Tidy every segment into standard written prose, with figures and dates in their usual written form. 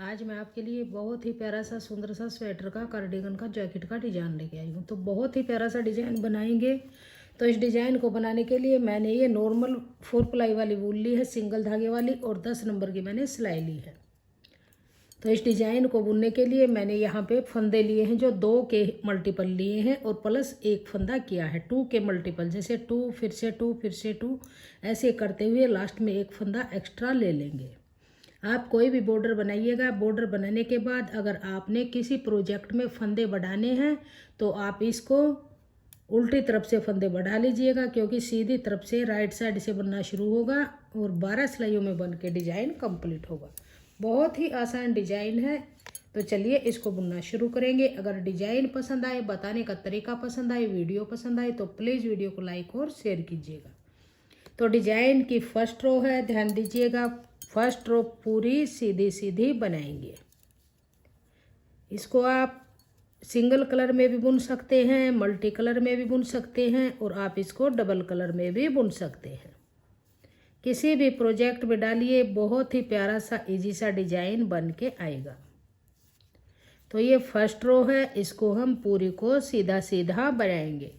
आज मैं आपके लिए बहुत ही प्यारा सा सुंदर सा स्वेटर का कार्डिगन का जैकेट का डिज़ाइन लेके आई हूँ। तो बहुत ही प्यारा सा डिज़ाइन बनाएंगे। तो इस डिज़ाइन को बनाने के लिए मैंने ये नॉर्मल 4 प्लाई वाली वूल ली है, सिंगल धागे वाली, और 10 नंबर की मैंने सिलाई ली है। तो इस डिज़ाइन को बुनने के लिए मैंने यहाँ पे फंदे लिए हैं जो 2 के मल्टीपल लिए हैं और प्लस एक फंदा किया है 2 के मल्टीपल, जैसे 2 फिर से 2 फिर से 2 ऐसे करते हुए लास्ट में एक फंदा एक्स्ट्रा ले लेंगे। आप कोई भी बॉर्डर बनाइएगा, बॉर्डर बनाने के बाद अगर आपने किसी प्रोजेक्ट में फंदे बढ़ाने हैं तो आप इसको उल्टी तरफ से फंदे बढ़ा लीजिएगा, क्योंकि सीधी तरफ से राइट साइड से बनना शुरू होगा और 12 सिलाइयों में बन के डिज़ाइन कंप्लीट होगा। बहुत ही आसान डिज़ाइन है। तो चलिए इसको बुनना शुरू करेंगे। अगर डिज़ाइन पसंद आए, बताने का तरीका पसंद आए, वीडियो पसंद आए तो प्लीज़ वीडियो को लाइक और शेयर कीजिएगा। तो डिज़ाइन की फर्स्ट रो है, ध्यान दीजिएगा। फर्स्ट रो पूरी सीधी सीधी बनाएंगे। इसको आप सिंगल कलर में भी बुन सकते हैं, मल्टी कलर में भी बुन सकते हैं, और आप इसको डबल कलर में भी बुन सकते हैं। किसी भी प्रोजेक्ट में डालिए, बहुत ही प्यारा सा इजी सा डिजाइन बन के आएगा। तो ये फर्स्ट रो है, इसको हम पूरी को सीधा सीधा बनाएंगे।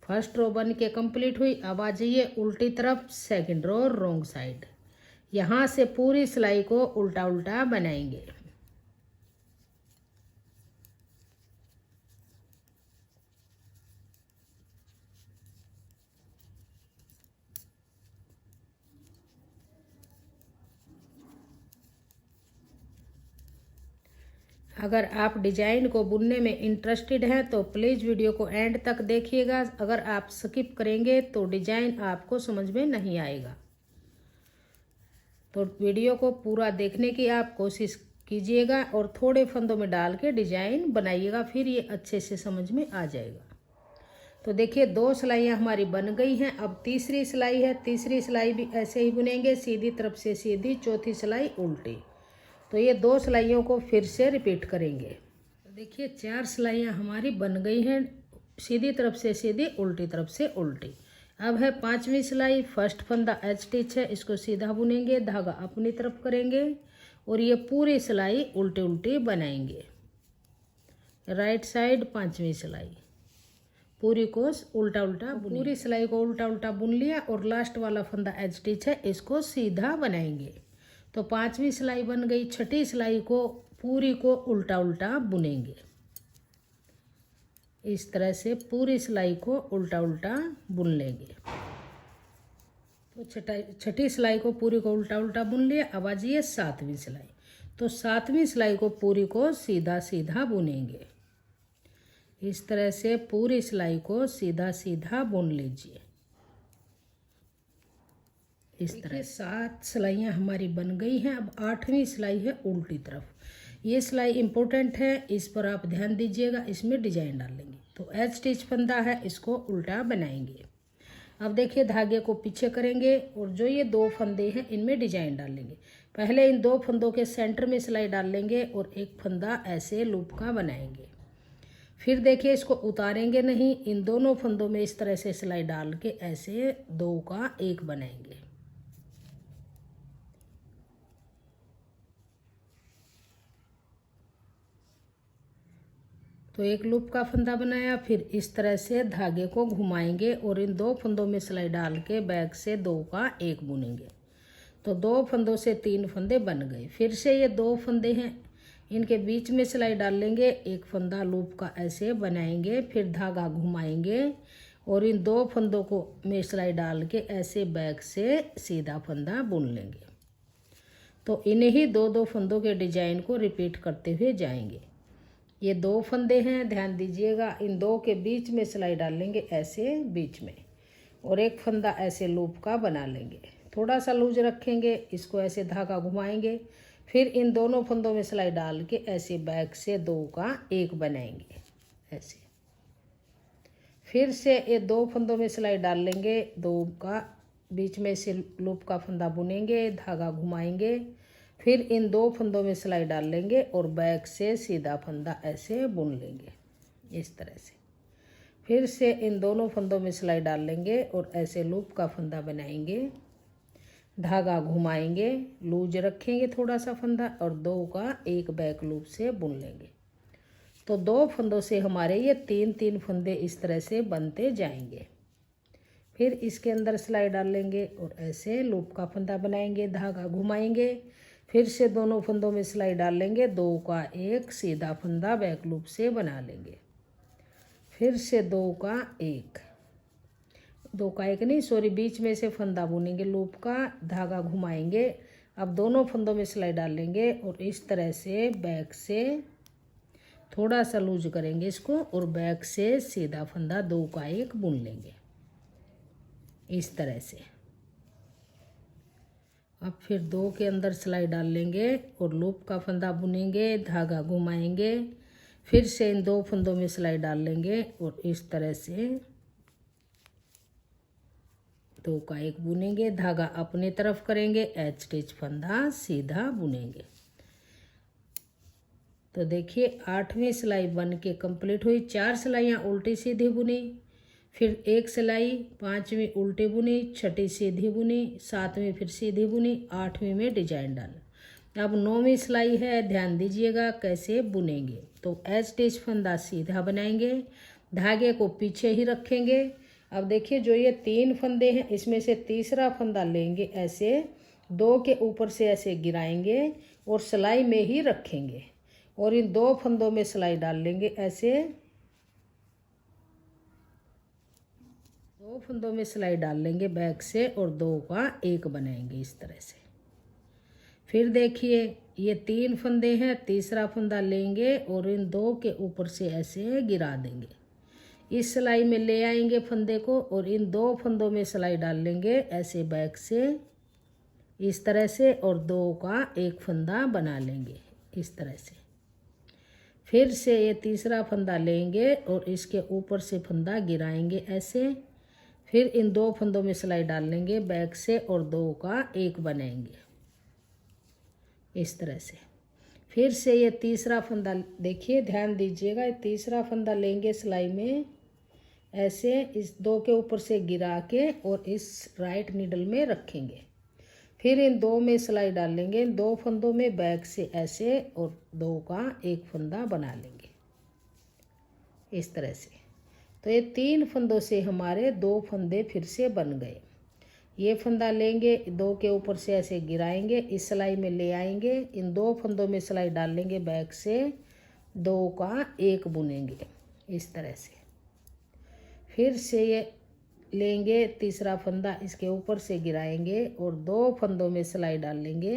फर्स्ट रो बन के कंप्लीट हुई। अब आ जाइए उल्टी तरफ, सेकंड रो रॉन्ग साइड। यहाँ से पूरी सिलाई को उल्टा उल्टा बनाएंगे। अगर आप डिजाइन को बुनने में इंटरेस्टेड हैं तो प्लीज़ वीडियो को एंड तक देखिएगा। अगर आप स्किप करेंगे तो डिजाइन आपको समझ में नहीं आएगा। तो वीडियो को पूरा देखने की आप कोशिश कीजिएगा और थोड़े फंदों में डाल के डिजाइन बनाइएगा, फिर ये अच्छे से समझ में आ जाएगा। तो देखिए 2 सिलाइयाँ हमारी बन गई हैं। अब तीसरी सिलाई है। तीसरी सिलाई भी ऐसे ही बुनेंगे, सीधी तरफ से सीधी, चौथी सिलाई उल्टी। तो ये 2 सिलाइयों को फिर से रिपीट करेंगे। तो देखिए 4 सिलाइयाँ हमारी बन गई हैं, सीधी तरफ से सीधी, उल्टी तरफ से उल्टी। अब है 5वीं सिलाई। फर्स्ट फंदा एच स्टिच है, इसको सीधा बुनेंगे, धागा अपनी तरफ करेंगे और ये पूरी सिलाई उल्टी उल्टी बनाएंगे। राइट साइड 5वीं सिलाई, पूरी को उल्टा उल्टा, पूरी सिलाई को उल्टा उल्टा बुन लिया और लास्ट वाला फंदा एच स्टिच है, इसको सीधा बनाएंगे। तो 5वीं सिलाई बन गई। छठी सिलाई को पूरी को उल्टा उल्टा बुनेंगे। इस तरह से पूरी सिलाई को उल्टा उल्टा बुन लेंगे। तो छठी सिलाई को पूरी को उल्टा उल्टा बुन लिया। अब आ जाइए 7वीं सिलाई। तो 7वीं सिलाई को पूरी को सीधा सीधा बुनेंगे। इस तरह से पूरी सिलाई को सीधा सीधा बुन लीजिए। इस तरह 7 सिलाइयाँ हमारी बन गई हैं। अब 8वीं सिलाई है उल्टी तरफ। ये सिलाई इम्पोर्टेंट है, इस पर आप ध्यान दीजिएगा। इसमें डिजाइन डालेंगे। तो एच स्टिच फंदा है, इसको उल्टा बनाएंगे। अब देखिए धागे को पीछे करेंगे और जो ये 2 फंदे हैं इनमें डिजाइन डालेंगे। पहले इन 2 फंदों के सेंटर में सिलाई डाल लेंगे और एक फंदा ऐसे लूप का बनाएंगे। फिर देखिए इसको उतारेंगे नहीं, इन दोनों फंदों में इस तरह से सिलाई डाल के ऐसे 2 का 1 बनाएंगे। तो एक लूप का फंदा बनाया, फिर इस तरह से धागे को घुमाएंगे और इन 2 फंदों में सिलाई डाल के बैक से 2 का 1 बुनेंगे। तो 2 फंदों से 3 फंदे बन गए। फिर से ये 2 फंदे हैं, इनके बीच में सिलाई डाल लेंगे, एक फंदा लूप का ऐसे बनाएंगे, फिर धागा घुमाएंगे और इन 2 फंदों को में सिलाई डाल के ऐसे बैक से सीधा फंदा बुन लेंगे। तो इन्हीं 2-2 फंदों के डिजाइन को रिपीट करते हुए जाएंगे। ये 2 फंदे हैं, ध्यान दीजिएगा। इन 2 के बीच में सिलाई डाल लेंगे ऐसे बीच में, और एक फंदा ऐसे लूप का बना लेंगे। थोड़ा सा लूज रखेंगे, इसको ऐसे धागा घुमाएंगे, फिर इन दोनों फंदों में सिलाई डाल के ऐसे बैक से 2 का 1 बनाएंगे ऐसे। फिर से ये 2 फंदों में सिलाई डाल लेंगे, 2 का बीच में से लूप का फंदा बुनेंगे, धागा घुमाएंगे, फिर इन 2 फंदों में सिलाई डाल लेंगे और बैक से सीधा फंदा ऐसे बुन लेंगे इस तरह से। फिर से इन दोनों फंदों में सिलाई डाल लेंगे और ऐसे लूप का फंदा बनाएंगे, धागा घुमाएंगे, लूज रखेंगे थोड़ा सा फंदा और 2 का एक बैक लूप से बुन लेंगे। तो 2 फंदों से हमारे ये 3 फंदे इस तरह से बनते जाएंगे। फिर इसके अंदर सिलाई डाल लेंगे और ऐसे लूप का फंदा बनाएंगे, धागा घुमाएंगे, फिर से दोनों फंदों में सिलाई डाल लेंगे, 2 का एक सीधा फंदा बैक लूप से बना लेंगे। फिर से 2 का एक नहीं सॉरी, बीच में से फंदा बुनेंगे, लूप का धागा घुमाएंगे। अब दोनों फंदों में सिलाई डाल लेंगे और इस तरह से बैक से थोड़ा सा लूज करेंगे इसको और बैक से सीधा फंदा 2 का एक बुन लेंगे इस तरह से। अब फिर 2 के अंदर सिलाई डाल लेंगे और लूप का फंदा बुनेंगे, धागा घुमाएंगे, फिर से इन 2 फंदों में सिलाई डाल लेंगे और इस तरह से 2 का एक बुनेंगे, धागा अपने तरफ करेंगे, एच स्टिच फंदा सीधा बुनेंगे। तो देखिए 8वीं सिलाई बन के कंप्लीट हुई। 4 सिलाइयाँ उल्टी सीधी बुनी, फिर 1 सिलाई, 5वीं उल्टी बुनी, 6ठी सीधी बुनी, 7वीं फिर सीधी बुनी, 8वीं में डिजाइन डाला। अब 9वीं सिलाई है, ध्यान दीजिएगा कैसे बुनेंगे। तो एच स्टिच फंदा सीधा बनाएंगे, धागे को पीछे ही रखेंगे। अब देखिए जो ये 3 फंदे हैं इसमें से तीसरा फंदा लेंगे, ऐसे 2 के ऊपर से ऐसे गिराएंगे और सिलाई में ही रखेंगे और इन 2 फंदों में सिलाई डाल लेंगे, ऐसे 2 फंदों में सिलाई डाल लेंगे बैक से और 2 का एक बनाएंगे इस तरह से। फिर देखिए ये 3 फंदे हैं, तीसरा फंदा लेंगे और इन 2 के ऊपर से ऐसे गिरा देंगे, इस सिलाई में ले आएंगे फंदे को और इन 2 फंदों में सिलाई डाल लेंगे ऐसे बैक से इस तरह से और 2 का एक फंदा बना लेंगे इस तरह से। फिर से ये तीसरा फंदा लेंगे और इसके ऊपर से फंदा गिराएंगे ऐसे, फिर इन 2 फंदों में सिलाई डाल लेंगे बैक से और 2 का एक बनाएंगे इस तरह से। फिर से ये तीसरा फंदा, देखिए ध्यान दीजिएगा, ये तीसरा फंदा लेंगे सिलाई में ऐसे इस 2 के ऊपर से गिरा के और इस राइट नीडल में रखेंगे। फिर इन 2 में सिलाई डाल लेंगे, इन 2 फंदों में बैक से ऐसे और 2 का एक फंदा बना लेंगे इस तरह से। तो ये 3 फंदों से हमारे 2 फंदे फिर से बन गए। ये फंदा लेंगे, 2 के ऊपर से ऐसे गिराएंगे, इस सिलाई में ले आएंगे, इन 2 फंदों में सिलाई डाल लेंगे बैक से, 2 का एक बुनेंगे इस तरह से। फिर से ये लेंगे तीसरा फंदा, इसके ऊपर से गिराएंगे और 2 फंदों में सिलाई डाल लेंगे।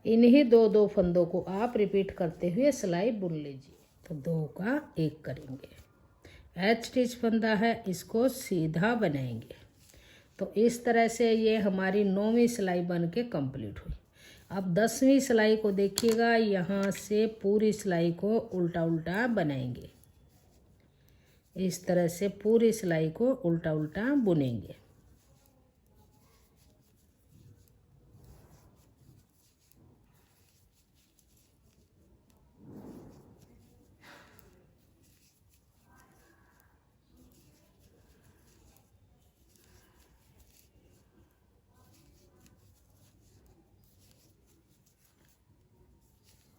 इन्हीं 2 फंदों को आप रिपीट करते हुए सिलाई बुन लीजिए। तो 2 का एक करेंगे, एच स्टिच फंदा है इसको सीधा बनाएंगे। तो इस तरह से ये हमारी 9वीं सिलाई बन के कंप्लीट हुई। अब 10वीं सिलाई को देखिएगा, यहाँ से पूरी सिलाई को उल्टा उल्टा बनाएंगे इस तरह से, पूरी सिलाई को उल्टा उल्टा बुनेंगे।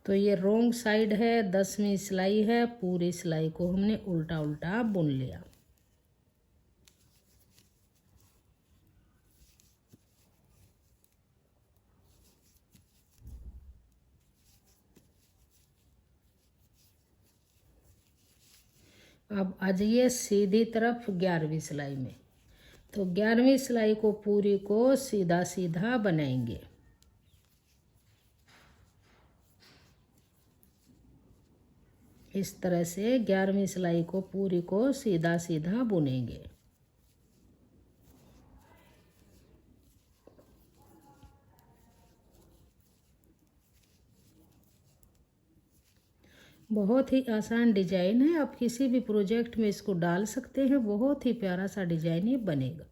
तो ये रोंग साइड है, 10वीं सिलाई है, पूरी सिलाई को हमने उल्टा उल्टा बुन लिया। अब आ जाइए सीधी तरफ 11वीं सिलाई में। तो 11वीं सिलाई को पूरी को सीधा सीधा बनाएंगे इस तरह से। 11वीं सिलाई को पूरी को सीधा सीधा बुनेंगे। बहुत ही आसान डिजाइन है, आप किसी भी प्रोजेक्ट में इसको डाल सकते हैं, बहुत ही प्यारा सा डिजाइन ये बनेगा।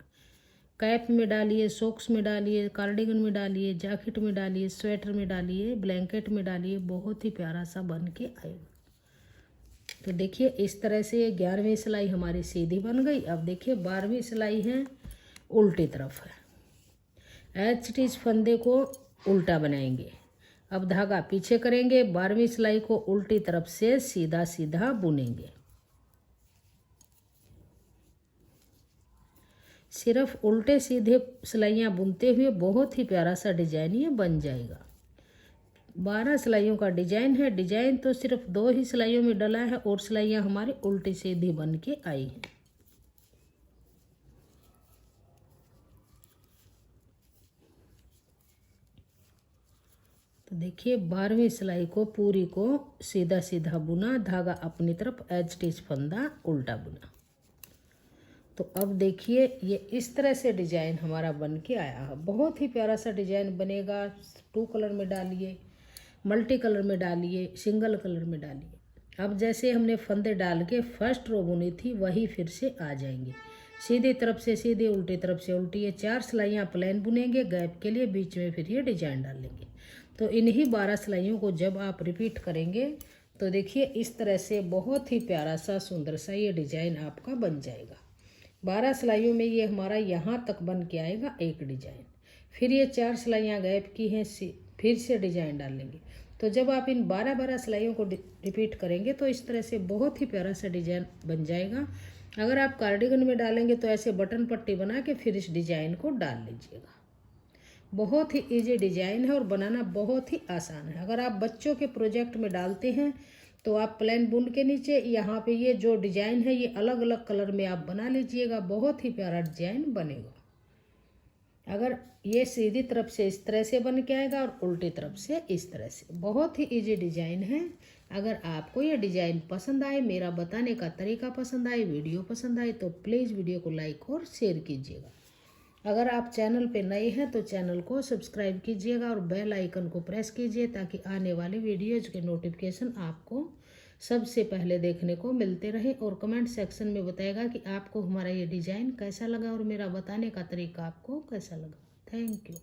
कैप में डालिए, सॉक्स में डालिए, कार्डिगन में डालिए, जैकेट में डालिए, स्वेटर में डालिए, ब्लैंकेट में डालिए, बहुत ही प्यारा सा बन के आएगा। तो देखिए इस तरह से 11वीं सिलाई हमारी सीधी बन गई। अब देखिए 12वीं सिलाई है, उल्टी तरफ है। एच स्टिच फंदे को उल्टा बनाएंगे। अब धागा पीछे करेंगे, 12वीं सिलाई को उल्टी तरफ से सीधा सीधा बुनेंगे। सिर्फ उल्टे सीधे सिलाइयाँ बुनते हुए बहुत ही प्यारा सा डिजाइन ये बन जाएगा। 12 सिलाइयों का डिजाइन है। डिजाइन तो सिर्फ 2 ही सिलाइयों में डला है और सिलाइयाँ हमारी उल्टी सीधी बन के आई हैं। तो देखिए 12वीं सिलाई को पूरी को सीधा सीधा बुना, धागा अपनी तरफ, एज स्टिच फंदा उल्टा बुना। तो अब देखिए ये इस तरह से डिजाइन हमारा बन के आया है। बहुत ही प्यारा सा डिजाइन बनेगा। 2 कलर में डालिए, मल्टी कलर में डालिए, सिंगल कलर में डालिए। अब जैसे हमने फंदे डाल के फर्स्ट रो बुनी थी वही फिर से आ जाएंगे। सीधी तरफ से सीधी, उल्टी तरफ से उल्टी। ये 4 सिलाइयाँ प्लेन बुनेंगे गैप के लिए, बीच में फिर ये डिजाइन डालेंगे। तो इन्हीं 12 सिलाइयों को जब आप रिपीट करेंगे तो देखिए इस तरह से बहुत ही प्यारा सा सुंदर सा ये डिजाइन आपका बन जाएगा। 12 सिलाइयों में ये हमारा यहाँ तक बन के आएगा एक डिजाइन। फिर ये 4 सिलाइयाँ गैप की हैं, फिर से डिजाइन डालेंगे। तो जब आप इन 12-12 सिलाइयों को रिपीट करेंगे तो इस तरह से बहुत ही प्यारा सा डिजाइन बन जाएगा। अगर आप कार्डिगन में डालेंगे तो ऐसे बटन पट्टी बना के फिर इस डिजाइन को डाल लीजिएगा। बहुत ही इजी डिजाइन है और बनाना बहुत ही आसान है। अगर आप बच्चों के प्रोजेक्ट में डालते हैं तो आप प्लेन बुन के नीचे यहाँ पे ये जो डिजाइन है ये अलग अलग कलर में आप बना लीजिएगा। बहुत ही प्यारा डिजाइन बनेगा। अगर ये सीधी तरफ से इस तरह से बन के आएगा और उल्टी तरफ से इस तरह से। बहुत ही इजी डिजाइन है। अगर आपको ये डिजाइन पसंद आए, मेरा बताने का तरीका पसंद आए, वीडियो पसंद आए तो प्लीज़ वीडियो को लाइक और शेयर कीजिएगा। अगर आप चैनल पे नए हैं तो चैनल को सब्सक्राइब कीजिएगा और बेल आइकन को प्रेस कीजिए ताकि आने वाले वीडियोज़ के नोटिफिकेशन आपको सबसे पहले देखने को मिलते रहे। और कमेंट सेक्शन में बताएगा कि आपको हमारा ये डिज़ाइन कैसा लगा और मेरा बताने का तरीका आपको कैसा लगा। Thank you.